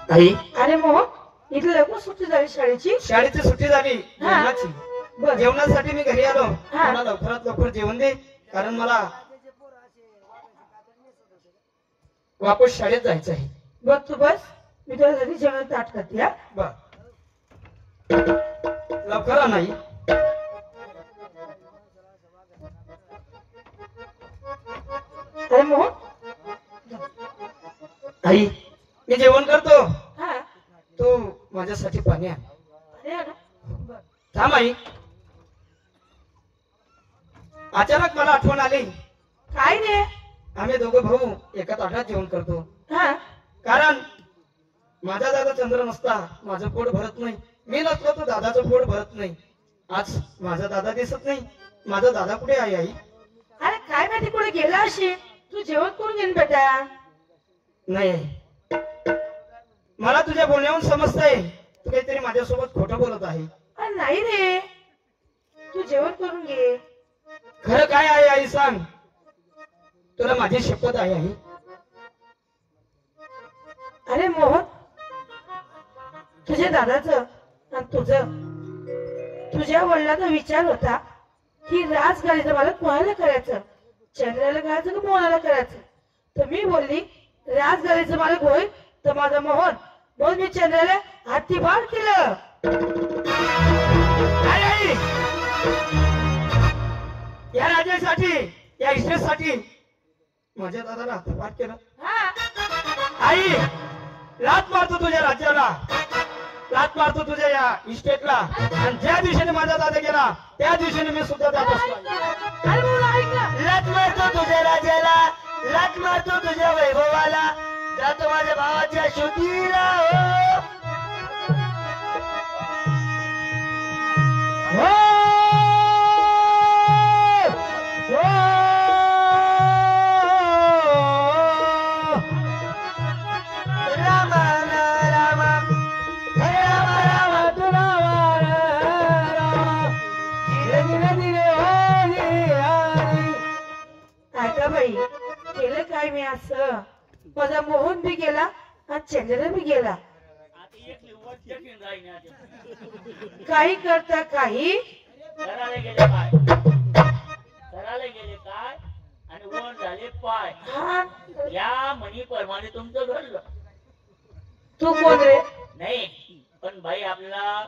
आई अरे मोहन इथे लवकर सुट्टी झाली शाळेची. शाळेची सुट्टी झाली जेवणाची. बरं. जेवणासाठी मी घरी आलो. मला लवकरात लवकर जेवण दे, कारण मला वापस शाळेत जायचं आहे. बघ तू बस, मी तुला घरी जेवण ताट करते. हा बर, लवकर आ. नाही अरे मोहन आई मी जेवण करतो, हा तू माझ्यासाठी पाणी आण. अरे ना बरं. थांब आई. अचानक मला आठवण आली. काय रे? आम्ही दोघं भाऊ एका ताटात जेवण करतो. हा कारण माझा दादा चंद्र नसता माझं पोट भरत नाही, मी नसलो तर दादाचं पोट भरत नाही. आज माझा दादा दिसत नाही. माझा दादा कुठे आहे आई? अरे काय माहिती कुठे गेला अशी. तू जेवण करून घेईन बेटा. नाही आई, मला तुझ्या बोलण्यावरून समजतंय तू काहीतरी माझ्यासोबत खोटं बोलत आहे. अरे नाही रे, तू जेवण करून घे. खरं काय आहे आई सांग, तुला माझी शपथ आहे आई. अरे मोहन, तुझ्या दादाचं आणि तुझ्या वडिलांचा विचार होता की राजगाडीचं मला कोणाला करायचं, चंद्राला करायचं का मोहनाला करायचं. तर मी बोलली राजगाडीचं मला होईल तर माझा मोहन, म्हणून मी चंद्राला हातीभार केलं. आई आई, या राज्यासाठी या इस्टेटसाठी माझ्या दादाला हातभार केलं. आई लात मारतो तुझ्या राज्याला, लात मारतो तुझ्या या इस्टेटला, आणि ज्या दिवशीने माझा दादा गेला त्या दिवशीने मी सुद्धा जात असतो. अरे बोला ऐक ना. लात मारतो तुझ्या राज्याला, लात मारतो तुझ्या वैभवाला, जातो माझ्या भावाच्या शुद्धीला. हो केलं काय मी असं. माझा मोहन बी गेला आणि चंद्र बी गेला. काही करता काही घराला गेले काय, घराला गेले काय आणि वर झाले पाय. या मनी परमाने तुमचं घडलं. तू कोण रे? नाही पण भाई आपल्याला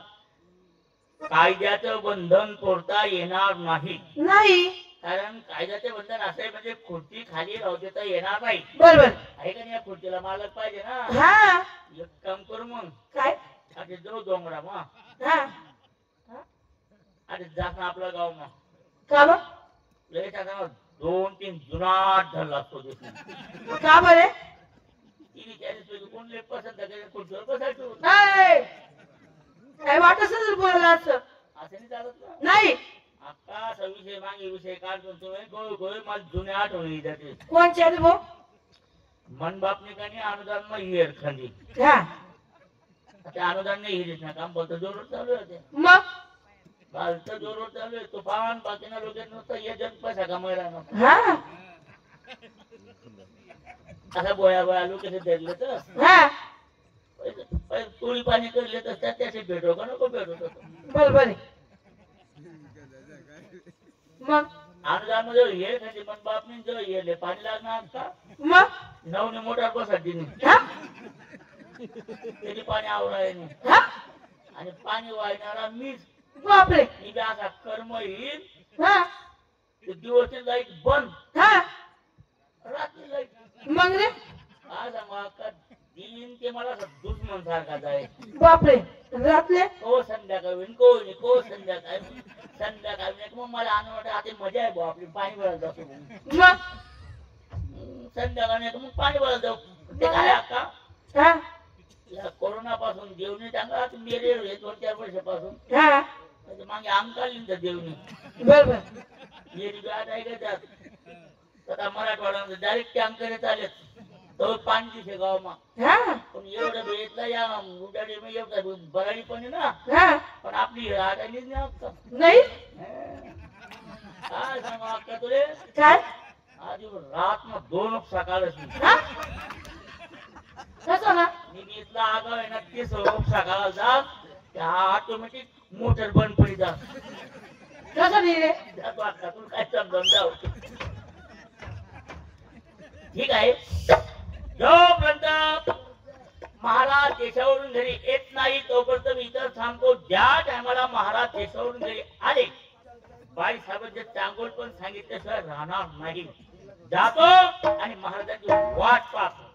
कायद्याचं बंधन तोडता येणार नाही. नाही, कारण कायद्याचे बंधन असे म्हणजे खुर्ची खाली राहू देता येणार नाही. बरोबर आहे का नाही? या खुर्चीला मालक पाहिजे ना. हा एक काम करू मग, काय अरे जाऊ डोंगरा मग, हा अरे जात आपलं गाव मग का बरं? लगेच आता 2-3 जुनाट धरला असतो. का बरे? कोण लय पसंत आहे खुर्चीवर बसायचो. काय वाटत असेल बोलायला असं? असं नाही चालत ना. नाही. असा विषय मागे विषय काढतो तुम्ही गोळ गोळ मला जुने आठवणी जाते. कोणचे आले भाऊ? मन बापने का नाही अनुदान मग हिर खाली. हा त्या अनुदान नाही हिरीच ना काम बोलतो जोर चालू आहे. मग बालचं जोर चालू आहे. तो पावन बाकीना लोक नुसतं ये जन पैसा कमायला ना. हा असा बोया बोया लोक धरले तर हा तुळी पाणी करले तर त्याचे भेटो का नको भेटो. बरोबर आहे. मग अनुदान मध्ये हे खाली मन बापने जो येले पाणी लागणार का मग नवने मोटार बसत हा त्याची पाणी आवराय नाही हा आणि पाणी वाहणारा मीच. बापरे. मी बी असा कर्म येईल हा ते दिवसची लाईट बंद, हा रात्री लाईट. मग रे आज का दिन ते मला दुश्मन सारखाच आहे. बापरे. रात्री को संध्याकाळ होईल कोणी को संध्याकाळ संध्याकाळ मग मला आनंद आता मजा आहे भाऊ आपली पाणी भरायला जातो. मग संध्याकाळ मग पाणी भरायला जाऊ. ते काय अक्का हा या कोरोना पासून देवणी चांगला मेरे 2-4 वर्षापासून हा मागे अंग काढली तर देवणी बरोबर. मेरी गाठ आहे का त्यात आता मराठवाड्यामध्ये डायरेक्ट टँकर चालेत तर पाणी दिसे गावमा. हा पण एवढं भेटला या उडाडी एवढं बराडी पण आहे ना. हा पण आपली आटालीच नाही अक्का. नाही काय सांगू अक्का तुले काय आज रात मग 2 सकाळच हा कसं ना निमितला आगाव आहे ना ते सकाळला जा त्या ऑटोमॅटिक मोटर बंद पडी जा कसं नाही रे जातो आता तू काय समजावून जाऊ ठीक आहे जोपर्यंत महाराज देशावरून घरी येत नाही तोपर्यंत मी इतर थांबतो ज्या टायमाला महाराज देशावरून घरी आले बाई साहेबांचे चांगोल पण सांगितल्याशिवाय राहणार नाही जातो आणि महाराजांची वाट पाहतो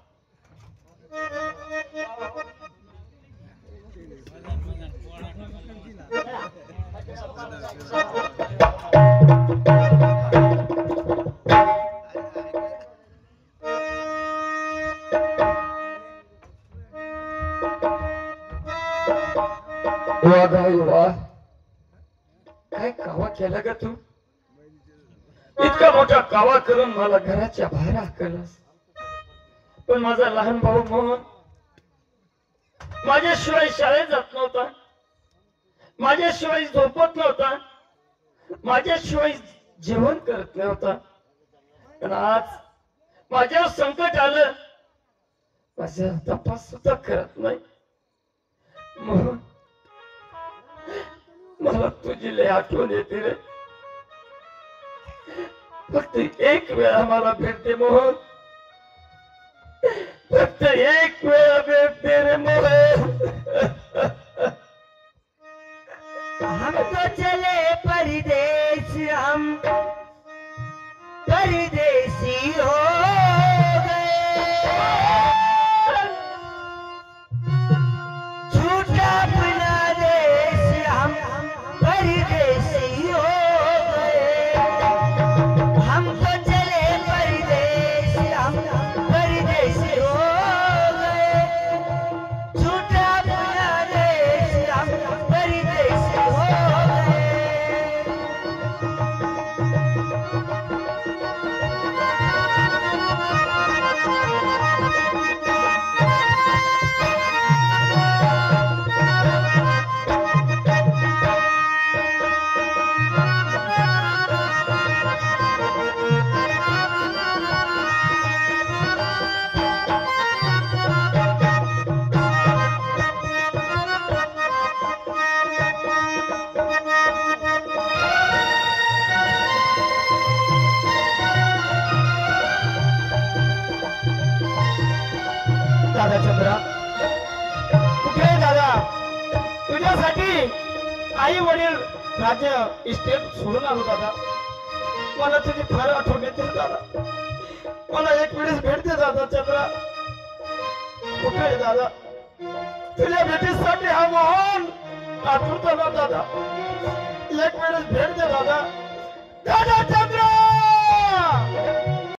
काय कावा केला ग तू इतका मोठा कावा करून मला घराच्या बाहेर हाकलस पण माझा लहान भाऊ मोहन माझ्याशिवाय शाळेत जात नव्हता माझ्याशिवाय झोपत नव्हता माझ्याशिवाय जेवण करत नव्हता पण आज माझ्यावर संकट आलं माझ्या तपास सुद्धा करत नाही मोहन मला तुझी लय आठवण येते रे फक्त एक वेळा मला भेटते मोहन फक्त एक वेळा भेटते रे मोहन हम तो चले परदेश हम परदेसी हो गए छूटा अपना देश हम परदेसी हो गए हम तो चले परदेश हम परदेसी हो गए छूटा अपना देश हम परदेसी हो गए दादा चंद्रा कुठे आहे दादा तुझ्यासाठी आई वडील राज्य इस्टेट सोडून आलो दादा मला तुझी फार आठवण येते दादा मला एक वेळेस भेट दे दादा चंद्रा कुठे आहे दादा तुझ्या भेटीसाठी हा मोहन आठवतो ना दादा एक वेळेस भेट दे दादा दादा